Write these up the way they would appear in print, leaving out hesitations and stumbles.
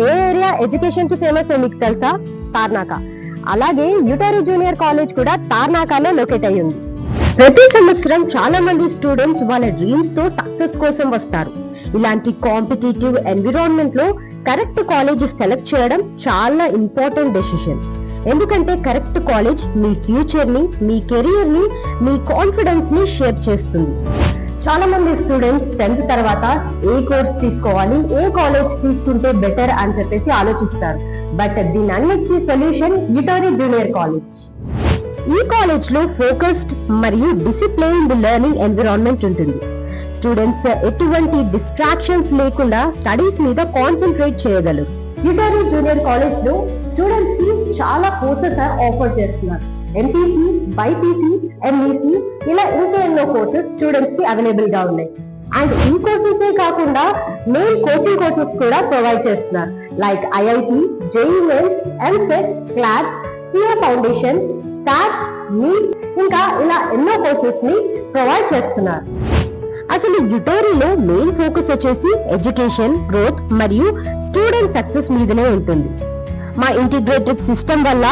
ఏ area education కి famous మీకు తెలుసా? తార్నాక. అలాగే యుటోరి జూనియర్ కాలేజ్ కూడా తార్నాకలో లొకేట్ అయ్యి ఉంది. ప్రతి సంవత్సరం చాలా మంది స్టూడెంట్స్ వాళ్ళ డ్రీమ్స్ తో సక్సెస్ కోసం వస్తారు. ఇలాంటి కాంపిటేటివ్ ఎన్విరాన్మెంట్ లో కరెక్ట్ కాలేజ్ సెలెక్ట్ చేయడం చాలా ఇంపార్టెంట్ డెసిషన్. ఎందుకంటే కరెక్ట్ కాలేజ్ మీ ఫ్యూచర్ ని, మీ కెరియర్ ని, మీ కాన్ఫిడెన్స్ ని షేప్ చేస్తుంది. చాలా మంది స్టూడెంట్స్ 10th తర్వాత ఏ కోర్స్ తీసుకోవాలి, ఏ కాలేజ్ తీసుకుంటే బెటర్ అని చెప్పేసి ఆలోచిస్తారు. బట్ దీని అన్నిటికీ సొల్యూషన్ యుటోరి జూనియర్ కాలేజ్. ఈ కాలేజ్ లో ఫోకస్డ్ మరియు డిసిప్లైన్డ్ లెర్నింగ్ ఎన్విరాన్మెంట్ ఉంటుంది. స్టూడెంట్స్ ఎటువంటి డిస్ట్రాక్షన్స్ లేకుండా స్టడీస్ మీద కాన్సన్ట్రేట్ చేయగలరు. యుటోరి జూనియర్ కాలేజ్ లో స్టూడెంట్స్ కి చాలా కోర్సెస్ ఆఫర్ చేస్తున్నారు. ఎంపీసీ, బైపీసీ, ఎంఈసీ ఇలా ఇంకా ఎన్నో కోర్సెస్ స్టూడెంట్స్ కి అవైలబుల్ గా ఉన్నాయి. అండ్ ఈ కోర్సెస్ కాకుండా మెయిన్ కోచింగ్ కోర్సెస్ కూడా ప్రొవైడ్ చేస్తున్నారు. Like IIT, JEE mains, EAMCET, CLAT, CA foundation, STAT, NEET ఇంకా ఇలా ఎన్నో కోర్సెస్ ని ప్రొవైడ్ చేస్తున్నారు. అసలు యుటోరిలో మెయిన్ ఫోకస్ వచ్చేసి ఎడ్యుకేషన్, గ్రోత్ మరియు స్టూడెంట్ సక్సెస్ మీదనే ఉంటుంది. మా ఇంటిగ్రేటెడ్ సిస్టమ్ వల్ల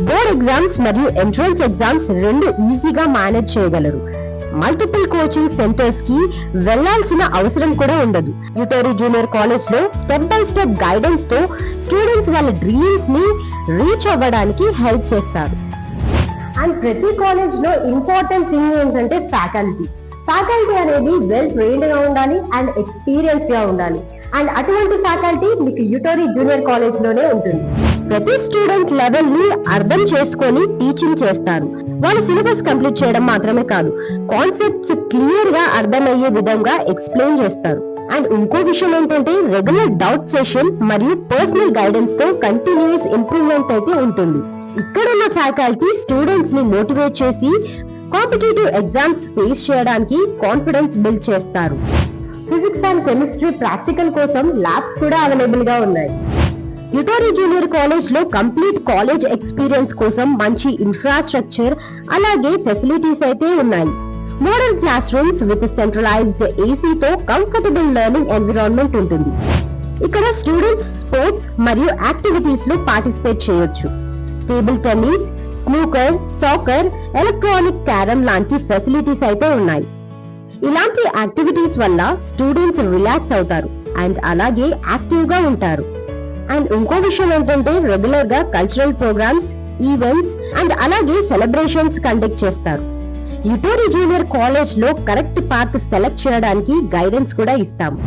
బోర్డ్ ఎగ్జామ్స్ మరియు ఎంట్రన్స్ ఎగ్జామ్స్ రెండు ఈజీగా మేనేజ్ చేయగలరు. మల్టిపుల్ కోచింగ్ సెంటర్స్ కి వెళ్లాల్సిన అవసరం కూడా ఉండదు. యుటోరి జూనియర్ కాలేజ్ లో స్టెప్ బై స్టెప్ గైడెన్స్ తో స్టూడెంట్స్ వాళ్ళ డ్రీమ్స్ ని రీచ్ అవ్వడానికి హెల్ప్ చేస్తారు. అండ్ ప్రతి కాలేజ్ లో ఇంపార్టెంట్ థింగ్ ఏంటంటే ఫ్యాకల్టీ అనేది వెల్ ట్రైన్డ్ గా ఉండాలి అండ్ ఎక్స్పీరియన్స్ గా ఉండాలి. అండ్ అటువంటి ఫ్యాకల్టీ మీకు యుటోరి జూనియర్ కాలేజ్ లోనే ఉంటుంది. ప్రతి స్టూడెంట్ లెవెల్ ని అర్థం చేసుకొని టీచింగ్ చేస్తారు. వాళ్ళ సిలబస్ కంప్లీట్ చేయడం మాత్రమే కాదు, కాన్సెప్ట్స్ క్లియర్ గా అర్థమయ్యే విధంగా ఎక్స్ప్లెయిన్ చేస్తారు. అండ్ ఇంకో విషయం ఏంటంటే రెగ్యులర్ డౌట్ సెషన్ మరియు పర్సనల్ గైడెన్స్ తో కంటిన్యూస్ ఇంప్రూవ్మెంట్ అయితే ఉంటుంది. ఇక్కడున్న ఫ్యాకల్టీ స్టూడెంట్స్ ని మోటివేట్ చేసి కాంపిటేటివ్ ఎగ్జామ్స్ ఫేస్ చేయడానికి కాన్ఫిడెన్స్ బిల్డ్ చేస్తారు. ఫిజిక్స్ అండ్ కెమిస్ట్రీ ప్రాక్టికల్ కోసం ల్యాబ్స్ కూడా అవైలబుల్ గా ఉన్నాయి. యుటోరి జూనియర్ కాలేజ్ లో కంప్లీట్ కాలేజ్ ఎక్స్పీరియన్స్ కోసం మంచి ఇన్ఫ్రాస్ట్రక్చర్ అలాగే ఫెసిలిటీస్ అయితే ఉన్నాయి. Modern class rooms with centralised AC తో కంఫర్టబుల్ లెర్నింగ్ ఎన్విరాన్మెంట్ ఉంటుంది. ఇక్కడ స్టూడెంట్స్ స్పోర్ట్స్ మరియు యాక్టివిటీస్ లో పార్టిసిపేట్ చేయొచ్చు. Table tennis, snooker, soccer, electronic carrom లాంటి ఫెసిలిటీస్ అయితే ఉన్నాయి. ఇలాంటి యాక్టివిటీస్ వల్ల స్టూడెంట్స్ రిలాక్స్ అవుతారు అండ్ అలాగే యాక్టివ్ గా ఉంటారు. అండ్ ఇంకో విషయం ఏంటంటే రెగ్యులర్ గా కల్చరల్ ప్రోగ్రామ్స్, ఈవెంట్స్ అండ్ అలాగే సెలబ్రేషన్స్ కండక్ట్ చేస్తారు. యుటోరి జూనియర్ కాలేజ్ లో కరెక్ట్ పాత్ సెలెక్ట్ చేయడానికి గైడెన్స్ కూడా ఇస్తాము.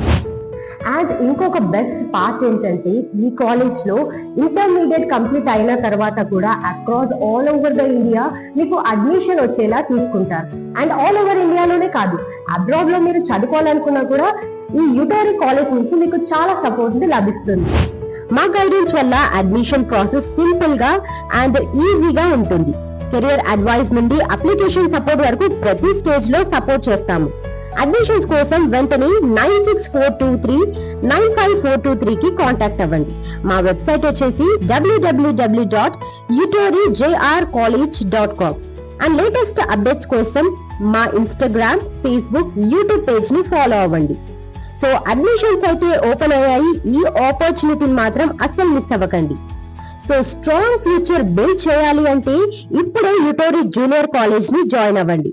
అండ్ ఇంకొక బెస్ట్ పార్ట్ ఏంటంటే ఈ కాలేజ్ లో ఇంటర్మీడియట్ కంప్లీట్ అయిన తర్వాత కూడా across all over the India మీకు అడ్మిషన్ వచ్చేలా చూసుకుంటారు. అండ్ ఆల్ ఓవర్ ఇండియాలోనే కాదు, అబ్రాడ్ లో మీరు చదువుకోవాలనుకున్నా కూడా ఈ యుటోరి కాలేజ్ నుంచి మీకు చాలా సపోర్ట్ లభిస్తుంది. మా గైడెన్స్ వల్ల అడ్మిషన్ ప్రాసెస్ సింపుల్ గా అండ్ ఈజీగా ఉంటుంది. కెరియర్ అడ్వైస్ నుండి అప్లికేషన్ సపోర్ట్ వరకు ప్రతి స్టేజ్ లో సపోర్ట్ చేస్తాము. అడ్మిషన్స్ కోసం వెంటనే 9642395423 కి కాంటాక్ట్ అవ్వండి. మా వెబ్సైట్ వచ్చేసి www.utorijrcollege.com. అండ్ లేటెస్ట్ అప్డేట్స్ కోసం మా ఇన్స్టాగ్రామ్, ఫేస్బుక్, యూట్యూబ్ పేజ్ ని ఫాలో అవ్వండి. సో అడ్మిషన్స్ అయితే ఓపెన్ అయ్యాయి. ఈ ఆపర్చునిటీని మాత్రం అస్సలు మిస్ అవ్వకండి. సో స్ట్రాంగ్ ఫ్యూచర్ బిల్డ్ చేయాలి అంటే ఇప్పుడే యుటోరి జూనియర్ కాలేజ్ ని జాయిన్ అవ్వండి.